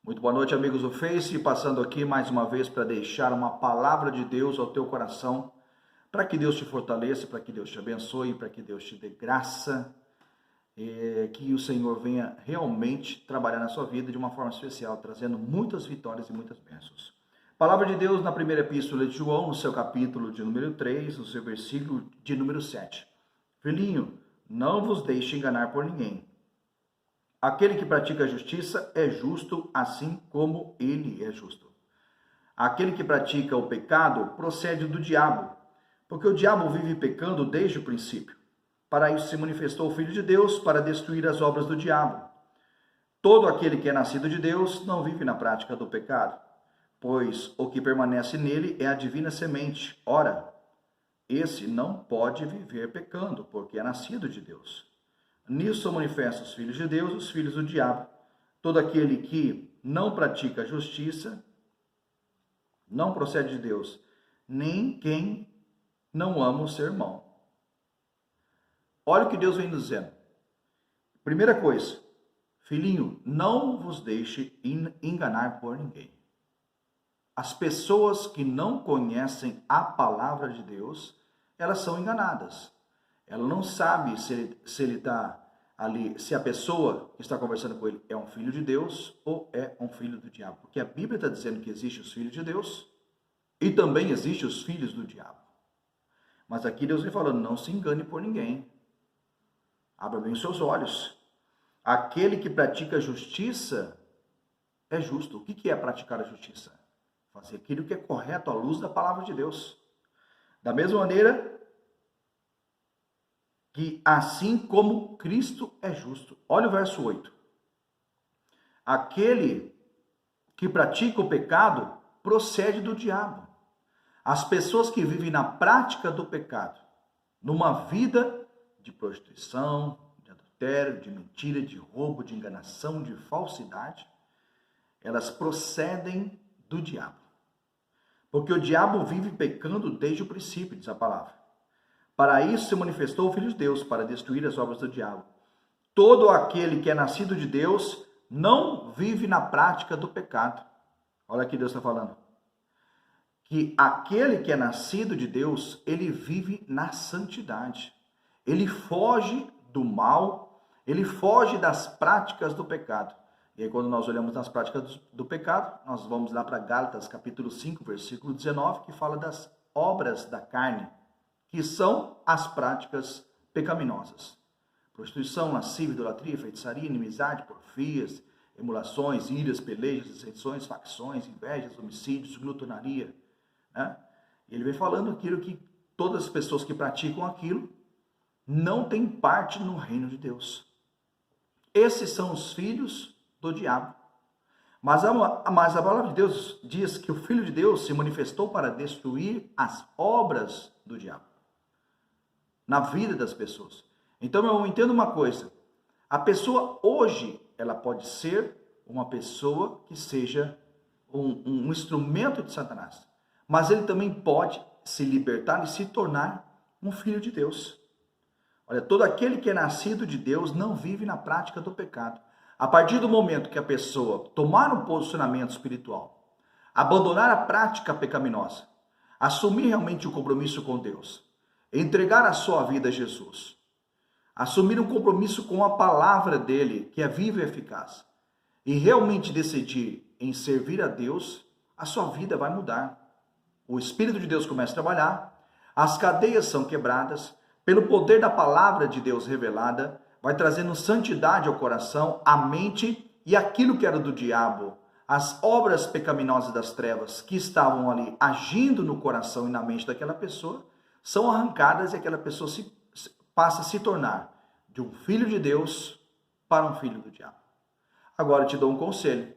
Muito boa noite, amigos do Face, passando aqui mais uma vez para deixar uma palavra de Deus ao teu coração, para que Deus te fortaleça, para que Deus te abençoe, para que Deus te dê graça, que o Senhor venha realmente trabalhar na sua vida de uma forma especial, trazendo muitas vitórias e muitas bênçãos. Palavra de Deus na primeira epístola de João, no seu capítulo de número 3, no seu versículo de número 7. Filhinho, não vos deixe enganar por ninguém. Aquele que pratica a justiça é justo, assim como ele é justo. Aquele que pratica o pecado procede do diabo, porque o diabo vive pecando desde o princípio. Para isso se manifestou o Filho de Deus, para destruir as obras do diabo. Todo aquele que é nascido de Deus não vive na prática do pecado, pois o que permanece nele é a divina semente. Ora, esse não pode viver pecando, porque é nascido de Deus. Nisso são manifestos os filhos de Deus e os filhos do diabo. Todo aquele que não pratica a justiça não procede de Deus, nem quem não ama o seu irmão. Olha o que Deus vem nos dizendo. Primeira coisa, filhinho, não vos deixe enganar por ninguém. As pessoas que não conhecem a palavra de Deus, elas são enganadas. Ela não sabe se ele está ali, se a pessoa que está conversando com ele é um filho de Deus ou é um filho do diabo. Porque a Bíblia está dizendo que existem os filhos de Deus e também existem os filhos do diabo. Mas aqui Deus vem falando, não se engane por ninguém. Abra bem os seus olhos. Aquele que pratica a justiça é justo. O que é praticar a justiça? Fazer aquilo que é correto à luz da palavra de Deus. Da mesma maneira que assim como Cristo é justo. Olha o verso 8. Aquele que pratica o pecado procede do diabo. As pessoas que vivem na prática do pecado, numa vida de prostituição, de adultério, de mentira, de roubo, de enganação, de falsidade, elas procedem do diabo. Porque o diabo vive pecando desde o princípio, diz a palavra. Para isso se manifestou o Filho de Deus, para destruir as obras do diabo. Todo aquele que é nascido de Deus não vive na prática do pecado. Olha aqui Deus está falando. Que aquele que é nascido de Deus, ele vive na santidade. Ele foge do mal, ele foge das práticas do pecado. E aí quando nós olhamos nas práticas do pecado, nós vamos lá para Gálatas capítulo 5, versículo 19, que fala das obras da carne, que são as práticas pecaminosas. Prostituição, lascívia, idolatria, feitiçaria, inimizade, porfias, emulações, iras, pelejas, dissensões, facções, invejas, homicídios, glutonaria. Né? Ele vem falando aquilo que todas as pessoas que praticam aquilo não têm parte no reino de Deus. Esses são os filhos do diabo. Mas a palavra de Deus diz que o Filho de Deus se manifestou para destruir as obras do diabo na vida das pessoas. Então eu entendo uma coisa, a pessoa hoje, ela pode ser uma pessoa que seja um instrumento de Satanás, mas ele também pode se libertar e se tornar um filho de Deus. Olha, todo aquele que é nascido de Deus não vive na prática do pecado. A partir do momento que a pessoa tomar um posicionamento espiritual, abandonar a prática pecaminosa, assumir realmente o compromisso com Deus, entregar a sua vida a Jesus, assumir um compromisso com a palavra dele, que é viva e eficaz, e realmente decidir em servir a Deus, a sua vida vai mudar. O Espírito de Deus começa a trabalhar, as cadeias são quebradas, pelo poder da palavra de Deus revelada, vai trazendo santidade ao coração, à mente, e aquilo que era do diabo, as obras pecaminosas das trevas que estavam ali agindo no coração e na mente daquela pessoa, são arrancadas e aquela pessoa passa a se tornar de um filho de Deus para um filho do diabo. Agora eu te dou um conselho.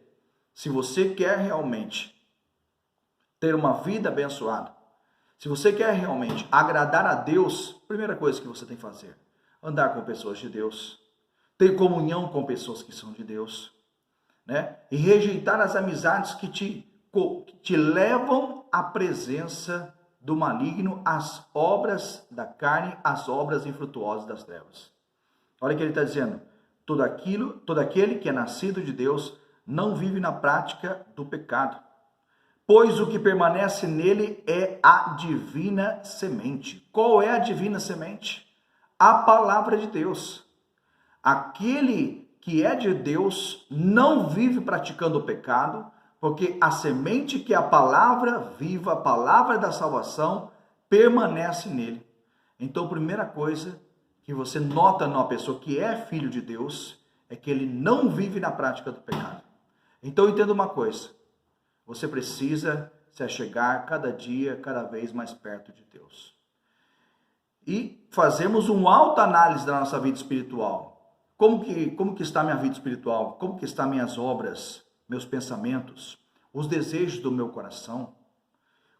Se você quer realmente ter uma vida abençoada, se você quer realmente agradar a Deus, primeira coisa que você tem que fazer, andar com pessoas de Deus, ter comunhão com pessoas que são de Deus, né? E rejeitar as amizades que te levam à presença do maligno, as obras da carne, as obras infrutuosas das trevas. Olha o que ele está dizendo. Todo aquele que é nascido de Deus não vive na prática do pecado. Pois o que permanece nele é a divina semente. Qual é a divina semente? A palavra de Deus. Aquele que é de Deus não vive praticando o pecado, porque a semente que é a palavra viva, a palavra da salvação, permanece nele. Então, a primeira coisa que você nota numa pessoa que é filho de Deus é que ele não vive na prática do pecado. Então, entenda uma coisa: você precisa se achegar cada dia, cada vez mais perto de Deus. E fazemos uma autoanálise da nossa vida espiritual. Como que está minha vida espiritual? Como que estão minhas obras, meus pensamentos, os desejos do meu coração?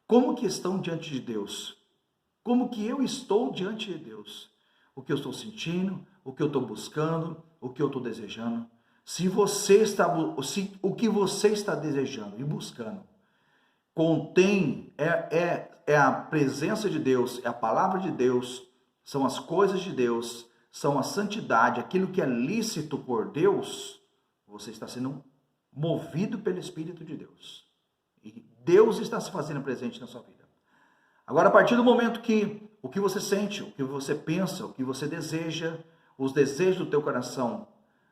Como que estão diante de Deus? Como que eu estou diante de Deus? O que eu estou sentindo, o que eu estou buscando, o que eu estou desejando? Se o que você está desejando e buscando contém, é a presença de Deus, é a palavra de Deus, são as coisas de Deus, são a santidade, aquilo que é lícito por Deus, você está sendo movido pelo Espírito de Deus. E Deus está se fazendo presente na sua vida. Agora, a partir do momento que o que você sente, o que você pensa, o que você deseja, os desejos do teu coração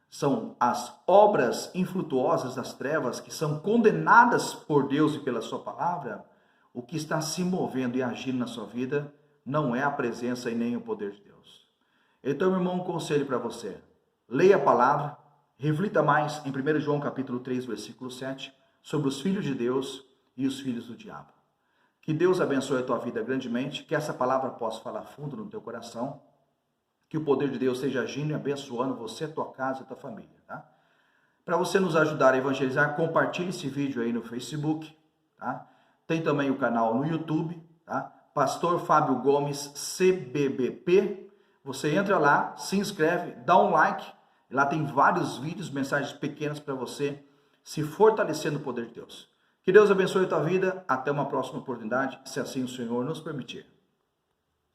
são as obras infrutuosas das trevas que são condenadas por Deus e pela sua palavra, o que está se movendo e agindo na sua vida não é a presença e nem o poder de Deus. Então, meu irmão, um conselho para você: leia a palavra, reflita mais em 1 João capítulo 3, versículo 7, sobre os filhos de Deus e os filhos do diabo. Que Deus abençoe a tua vida grandemente, que essa palavra possa falar fundo no teu coração, que o poder de Deus esteja agindo e abençoando você, tua casa e tua família, tá? Para você nos ajudar a evangelizar, compartilhe esse vídeo aí no Facebook, tá? Tem também o canal no YouTube, tá? Pastor Fábio Gomes, CBBP. Você entra lá, se inscreve, dá um like. Lá tem vários vídeos, mensagens pequenas para você se fortalecer no poder de Deus. Que Deus abençoe a tua vida. Até uma próxima oportunidade, se assim o Senhor nos permitir.